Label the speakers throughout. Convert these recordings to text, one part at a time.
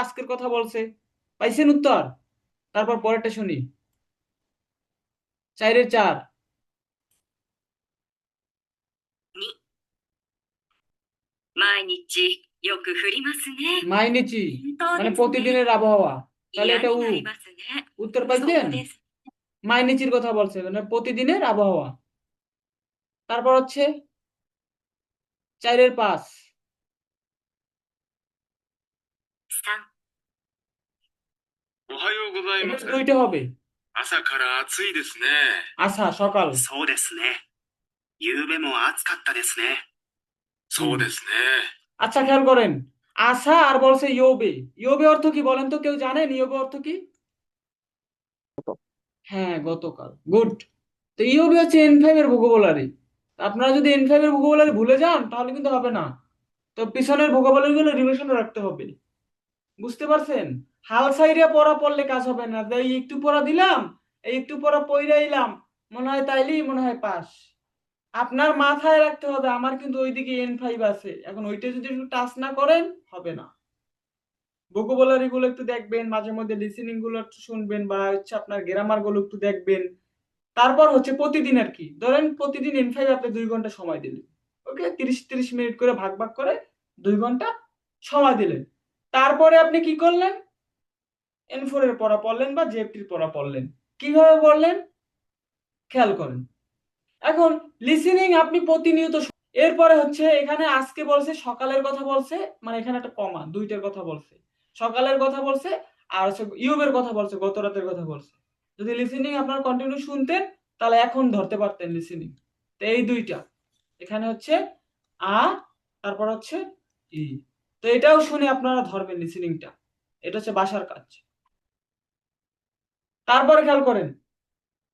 Speaker 1: আজকের কথা বলছে, পাইছেন উত্তর? তারপর পরেরটা শুনি। 4 এর 4।
Speaker 2: に、毎日よく降りますね。
Speaker 1: মাইনিচি
Speaker 2: 本
Speaker 1: মানে
Speaker 2: 当ですね。
Speaker 1: প্রতিদিনের আবহাওয়া, তাহলে
Speaker 2: 嫌
Speaker 1: এটা
Speaker 2: に
Speaker 1: উ।
Speaker 2: なりますね。
Speaker 1: উত্তর
Speaker 2: そ
Speaker 1: পাইছেন?
Speaker 2: うです。
Speaker 1: মাইনিচির কথা বলছে, মানে প্রতিদিনের আবহাওয়া। তারপর হচ্ছে 4 এর 5।
Speaker 2: 3、
Speaker 3: おはようござい
Speaker 1: এটা
Speaker 3: ます。
Speaker 1: দুইটা হবে।
Speaker 3: 朝から暑いですね。
Speaker 1: আচ্ছা, সকাল।
Speaker 2: そうですね。夕べも暑かったですね。
Speaker 3: そうですね。
Speaker 1: আচ্ছা, খেয়াল করেন, আশা আর বলছে ইয়োবে। ইয়োবে অর্থ কি বলেন তো, কেউ জানেন ইয়োবে অর্থ কি? হ্যাঁ, গতকাল। গুড। তো ইয়োবে হচ্ছে N5 এর ভোকাবুলারি। আপনারা যদি N5 এর ভোকাবুলারি ভুলে যান তাহলে কিন্তু হবে না। তো পিছনের ভোকাবুলারি গুলো রিভিশন রাখতে হবে। বুঝতে পারছেন? হাল সাইরে পড়া পড়লে কাজ হবে না। এই একটু পড়া দিলাম, এই একটু পড়া পইরা এলাম, মনে হয় তাইলেই মনে হয় পাস। আপনার মাথায় রাখতে হবে আমার কিন্তু ওইদিকে N5 আছে, এখন ওইটা যদি একটু টাচ না করেন হবে না। ভোকাবুলারি গুলো একটু দেখবেন, মাঝে মধ্যে লিসেনিং গুলো একটু শুনবেন, বা হচ্ছে আপনার গ্রামার গুলো একটু দেখবেন। তারপর হচ্ছে প্রতিদিন আর কি, ধরেন প্রতিদিন N5 আপনি 2 ঘন্টা সময় দিলেন। ওকে, 30-30 মিনিট করে ভাগ ভাগ করে 2 ঘন্টা সময় দিলেন। তারপরে আপনি কি করলেন? N4 এর পড়া পড়লেন বা জেএফটির পড়া পড়লেন। কিভাবে পড়লেন খেয়াল করেন। এখন লিসেনিং আপনি প্রতিনিয়ত এরপরে হচ্ছে এখানে আজকে বলছে সকালের কথা বলছে, মানে এখানে একটা কমা, দুইটার কথা বলছে, সকালের কথা বলছে আর হচ্ছে ইউবের কথা বলছে, গত রাতের কথা বলছে। যদি লিসেনিং আপনার কন্টিনিউ শুনতেন তাহলে এখন ধরতে পারতেন লিসেনিং। তো এই দুইটা এখানে হচ্ছে আ, তারপর হচ্ছে ই। তো এটাও শুনে আপনারা ধরবেন লিসেনিংটা, এটা হচ্ছে বাসার কাজ। তারপরে খেয়াল করেন,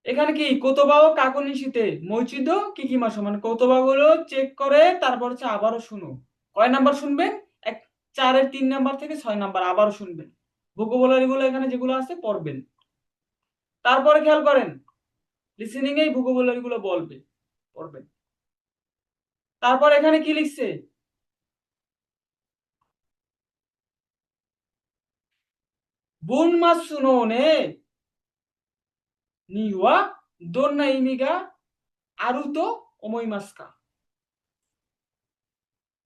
Speaker 1: এখানে কি কোতোবাও কাকুনিশিতে মৈচিদ কি কি মাসো, মানে কোতোবা গুলো চেক করে তারপর হচ্ছে আবারও শুনো। কয় নাম্বার শুনবেন? 4-এর 3 নাম্বার থেকে 6 নাম্বার আবারও শুনবেন। ভোকাবুলারি গুলো এখানে যেগুলো আছে পড়বেন। তারপরে খেয়াল করেন, লিসেনিং এই ভোকাবুলারি গুলো বলবে, পড়বেন। তারপর এখানে কি লিখছে? বুন মাস শুনো নে নিওয়া দোন্না ইমিগা আরুতো ওমই মাসকা।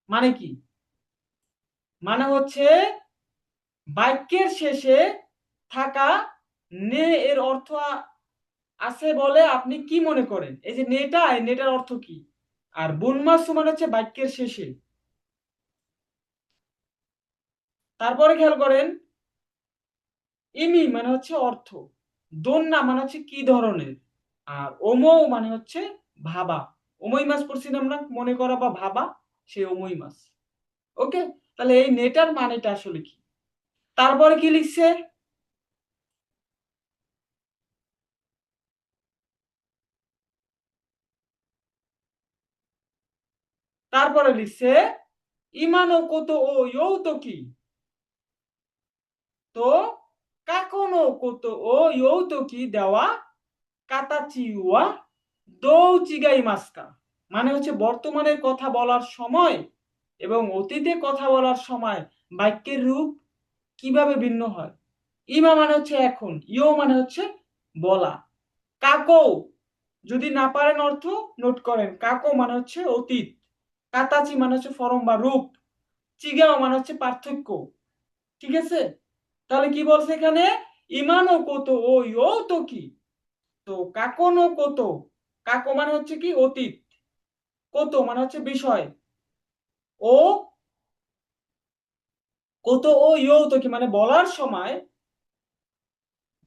Speaker 1: মানে কি? মানে হচ্ছে বাক্যের শেষে থাকা নে এর অর্থ আছে বলে আপনি কি মনে করেন? এই যে নেটা, এই নেটার অর্থ কি? আর বুনমাসু মানে হচ্ছে বাক্যের শেষে। তারপরে খেয়াল করেন, ইমি মানে হচ্ছে অর্থ, দোন্না মানে হচ্ছে কি ধরনের, আর ওমো মানে হচ্ছে ভাবা। ওমই মাস পড়ছি না আমরা, মনে করা বা ভাবা, সেই ওমই মাস। ওকে, তাহলে এই নেটার মানেটা আসলে কি? তারপরে কি লিখছে? তারপরে লিখছে ইমানো কোতো ও ইউ তো কি। তো কাকনো কোতো ও ইউ তো কি দেওয়া কাতাচি ওয়া দৌচিগাই মাস্কা। মানে হচ্ছে বর্তমানের কথা বলার সময় এবং অতীতে কথা বলার সময় বাক্যের রূপ কিভাবে ভিন্ন হয়। ইমা মানে হচ্ছে এখন, ইও মানে হচ্ছে বলা, কাকো যদি না পারেন অর্থ নোট করেন, কাকো মানে হচ্ছে অতীত, কাতাচি মানে হচ্ছে ফরম বা রূপ, চিগাও মানে হচ্ছে পার্থক্য। ঠিক আছে, তাহলে কি বলছে এখানে? ইমানো কোতো ও ইও তো কি। তো কাকনো কোতো, কাকো মানে হচ্ছে কি অতীত, কোতো মানে হচ্ছে বিষয়, ও কোতো ও ইও তো কি মানে বলার সময়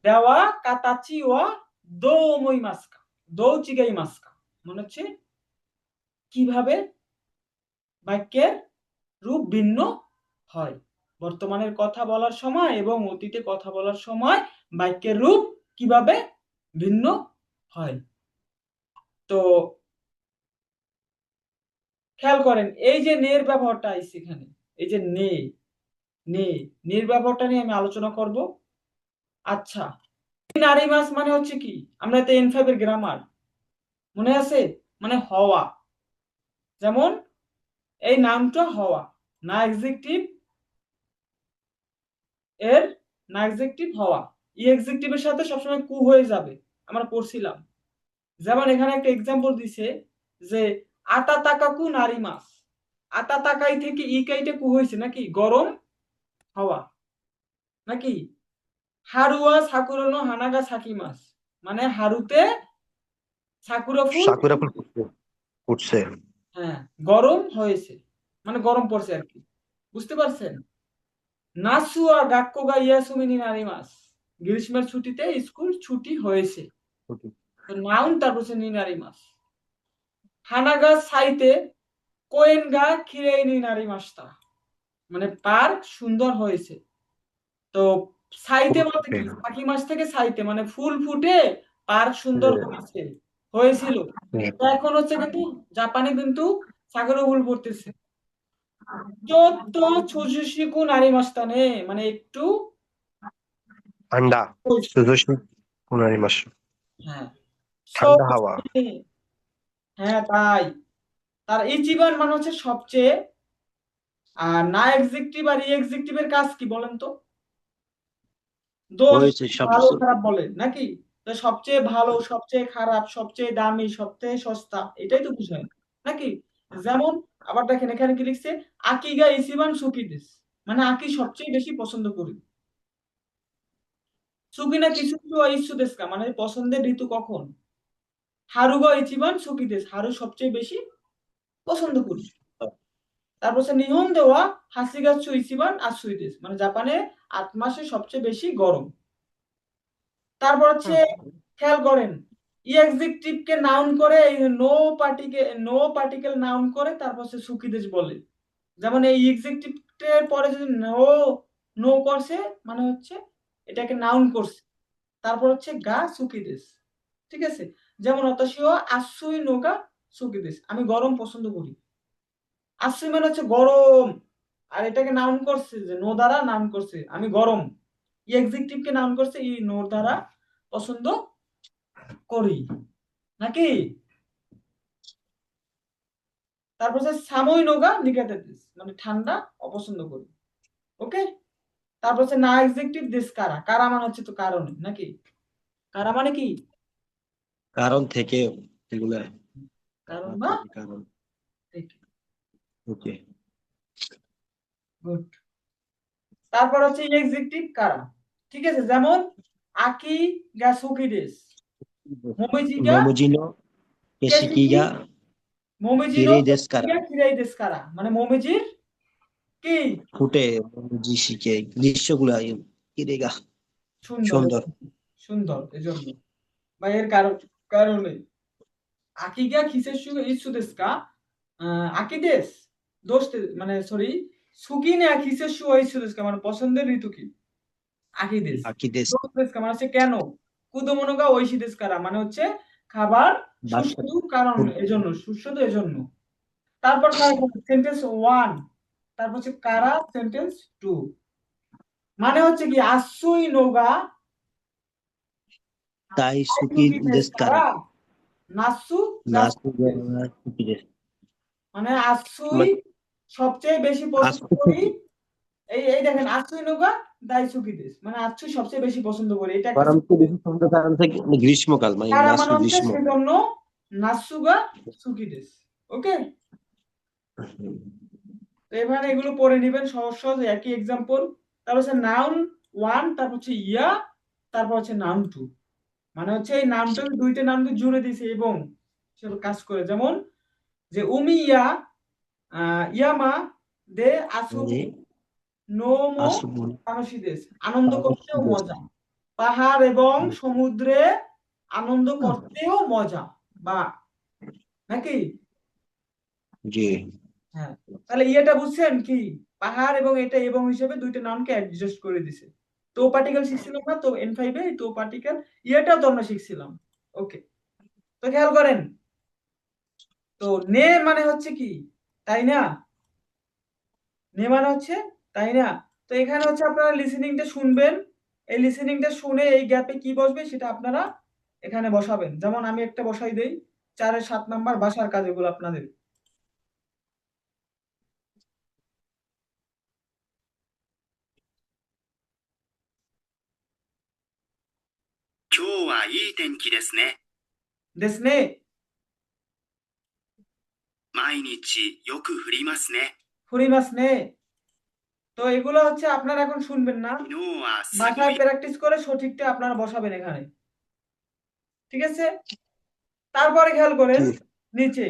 Speaker 1: দেওয়া কাতাচি ওয়া দো মই মাস্কা, দো চিগাই মাস্কা মানে হচ্ছে কিভাবে বাক্যের রূপ ভিন্ন হয়। বর্তমানের কথা বলার সময় এবং অতীতে কথা বলার সময় বাক্যের রূপ কিভাবে ভিন্ন হয়। তো খেয়াল করেন, এই যে নের ব্যবহারটা আইছে এখানে, এই যে নে, নে, নের ব্যবহারটা নিয়ে আমি আলোচনা করব। আচ্ছা, নারী মাস মানে হচ্ছে কি? আমরা তো N5 এর গ্রামার মনে আছে, মানে হওয়া। যেমন এই নামটা হওয়া, না অ্যাডজেক্টিভ এর না এক্সেক্টিভ হওয়া, ই এক্সেক্টিভের সাথে সবসময় কু হয়ে যাবে, আমরা পড়ছিলাম। যেমন এখানে একটা এক্সাম্পল দিছে যে আতা তাকাকু নারী মাস, আতা তাকাই থেকে ই কাইটে কু হয়েছে নাকি গরম হওয়া, নাকি হারুয়া সাকুরনো হানাগা সাকি মাস, মানে হারুতে সাকুরা ফুল
Speaker 4: সাকুরা ফুল ফুটছে।
Speaker 1: হ্যাঁ গরম হয়েছে, মানে গরম পড়ছে আর কি, বুঝতে পারছেন? নাসুয়া গাক্কোগা ইয়াসুমিনি নারী মাস, গ্রীষ্মের ছুটিতে স্কুল ছুটি হয়েছে, তো নাউন তারপর হচ্ছে নিনারি মাস। হানাগা সাইতে কোয়েনগা খিরেইনি নারী মাসটা, মানে পার্ক সুন্দর হয়েছে। তো সাইতে বলতে কি, সাকি মাস থেকে সাইতে মানে ফুল ফুটে পার্ক সুন্দর হয়েছে, হয়েছিল। তো এখন হচ্ছে কিন্তু জাপানে কিন্তু সাকুরা ফুল পড়তেছে। চোদ্দ ছুশিকু নারী মাস্তানে, মানে একটু
Speaker 4: ঠান্ডা, সুজোশি কুনারি মাস,
Speaker 1: হ্যাঁ
Speaker 4: ঠান্ডা হাওয়া।
Speaker 1: হ্যাঁ তাই। তার ইচিবান মানে হচ্ছে সবচেয়ে, আর না এক্সেক্টিভ আর ই এক্সেক্টিভের কাজ কি বলেন তো? দোষ
Speaker 4: হয়েছে
Speaker 1: ভালো
Speaker 4: সবচেয়ে
Speaker 1: খারাপ বলে নাকি? তো সবচেয়ে ভালো, সবচেয়ে খারাপ, সবচেয়ে দামি, সবচেয়ে সস্তা, এটাই তো বুঝায় নাকি? যেমন আবার দেখেন এখানে কি লিখছে, আকিগা ইচিবান সুকি দেস, মানে আকি সবচেয়ে বেশি পছন্দ করি। সুকি না কিছু ইচ্ছু দেশকা, মানে পছন্দের ঋতু কখন? হারুগা ইচিবান সুকি দেস, হারু সবচেয়ে বেশি পছন্দ করি। তারপর হচ্ছে নিহন দেওয়া হাসিগাচ্ছু ইচিবান আছুই দেস, মানে জাপানে ৮ মাসে সবচেয়ে বেশি গরম। তারপর হচ্ছে খেয়াল করেন, ই অ্যাডজেক্টিভ কে নাউন করে, এই নো পার্টিকেল নাউন করে তারপর হচ্ছে সুকি দেশ বলে। যেমন এই এক্সেক্টিভ এর পরে যদি নো করছে, মানে হচ্ছে এটাকে নাউন করছে, তারপর হচ্ছে গা সুকি দেশ, ঠিক আছে? যেমন অতসিও আসুই নোগা সুকি দেশ, আমি গরম পছন্দ করি। আসুই মানে হচ্ছে গরম, আর এটাকে নাউন করছে যে নো দ্বারা নাউন করছে, আমি গরম। ই এক্সেক্টিভ কে নাউন করছে ই নো দ্বারা পছন্দ করি, নাকি? তারপর হচ্ছে সাময়িক নোগা নিগেটিভ, মানে ঠান্ডা অপছন্দ করি, ওকে? তারপর হচ্ছে না এক্সেক্টিভ দিস কারা, কারা মানে হচ্ছে তো কারণে, নাকি? কারা মানে কি?
Speaker 4: কারণ থেকে, এগুলা
Speaker 1: কারণ বা
Speaker 4: কারণ।
Speaker 1: থেকে।
Speaker 4: ওকে,
Speaker 1: গুড। তারপর হচ্ছে এক্সেক্টিভ কারা, ঠিক আছে? যেমন আকি গা সুকি দেস, মোমিজিগা
Speaker 4: মোমোজিনো
Speaker 1: কেশিকি,
Speaker 4: কেশিকিগা
Speaker 1: মোমিজিরো
Speaker 4: কিরেই দেশ কারা,
Speaker 1: কেশিকিগা কিরাই দেস কারা, মানে মোমিজির কি
Speaker 4: ফুটে মোমোজিশিকে দৃশ্যগুলা কিরেগা
Speaker 1: সুন্দর,
Speaker 4: সুন্দর।
Speaker 1: সুন্দর এজন্য বা এর কারণ, কারণে আকিগা খিসেসু ইচ্ছু দেস কা, আকি দেস দোষ মানে সরি, সুকি না খিসেসু ইচ্ছু দেস কা, মানে পছন্দের ঋতু কি? আকি দেস।
Speaker 4: আকি দেশ
Speaker 1: দোষ দেস কা মানে হচ্ছে কেন? কুদোমনোগা ঐশী দেস কারা, মানে হচ্ছে খাবার
Speaker 4: বাচ্চা
Speaker 1: সুস্বাদু কারণ, এজন্য সুস্বাদু এজন্য। তারপর সেন্টেন্স 1, তারপর হচ্ছে কারা সেন্টেন্স 2, মানে হচ্ছে কি আসুই নোগা
Speaker 4: তাই সুকি
Speaker 1: সুকি দেস
Speaker 4: দেশ কারা,
Speaker 1: কারা, নাসু
Speaker 4: না
Speaker 1: গা
Speaker 4: সুকি
Speaker 1: সুকি দেস,
Speaker 4: দেশ,
Speaker 1: মানে আসুই সবচেয়ে বেশি পছন্দ করি। এই এই দেখেন আছুই নোগা দাইসুকি দেশ, মানে আছুই সবচেয়ে বেশি পছন্দ করি, এটা একটা
Speaker 4: গরম তো বেশি সুন্দর কারণ থেকে গ্রীষ্মকাল, মানে
Speaker 1: কারা মানে
Speaker 4: নাসু
Speaker 1: হচ্ছে
Speaker 4: গ্রীষ্ম।
Speaker 1: সেজন্য নাসুগা সুকি দেশ, ওকে? তো এখানে এগুলো পড়ে নেবেন সহজ সহজ একই এক্সাম্পল। তারপর হচ্ছে নাউন 1, তারপর হচ্ছে ইয়া, তারপর হচ্ছে নাউন 2, মানে হচ্ছে এই নামটা দুইটা নামকে জুড়ে দিয়েছে এবং সে কাজ করে। যেমন যে উমি ইয়া ইয়ামা দে আসুবু
Speaker 4: জি,
Speaker 1: নোমো
Speaker 4: আসুন
Speaker 1: তানোশি দেশ, আনন্দ করতেও মজা, পাহাড় এবং সমুদ্রে আনন্দ করতেও মজা, বা নাকি?
Speaker 4: জি।
Speaker 1: হ্যাঁ, তাহলে ইয়েটা বুঝছেন কি, পাহাড় এবং এটা এবং হিসেবে দুইটা নামকে অ্যাডজাস্ট করে দিছে। তো পার্টিকেল শিখছিলাম না তো N5 এ, তো পার্টিকেল ইয়েটাও তো আমরা শিখছিলাম, ওকে? তো খেয়াল করেন, তো নে মানে হচ্ছে কি, তাই না? নে মানে হচ্ছে তাই না? তো এখানে হচ্ছে আপনারা লিসেনিংটা শুনবেন, এই লিসেনিংটা শুনে এই গ্যাপে কি বসবে সেটা আপনারা এখানে বসাবেন। যেমন আমি একটা বসাই দেই, 4 এর 7 নাম্বার বাসার কাজ, এগুলো আপনাদের।
Speaker 2: はいい天気ですね。
Speaker 1: ですね।
Speaker 2: 毎日よく降りますね。
Speaker 1: ফুরিমাস নে। তো এগুলো হচ্ছে আপনারা এখন শুনবেন না,
Speaker 2: 昨日はすご
Speaker 1: বাসায়
Speaker 2: い
Speaker 1: প্র্যাকটিস করে সঠিকটা আপনারা বসাবেন এখানে। ঠিক আছে? তারপরে খেয়াল করেন
Speaker 4: জি।
Speaker 1: নিচে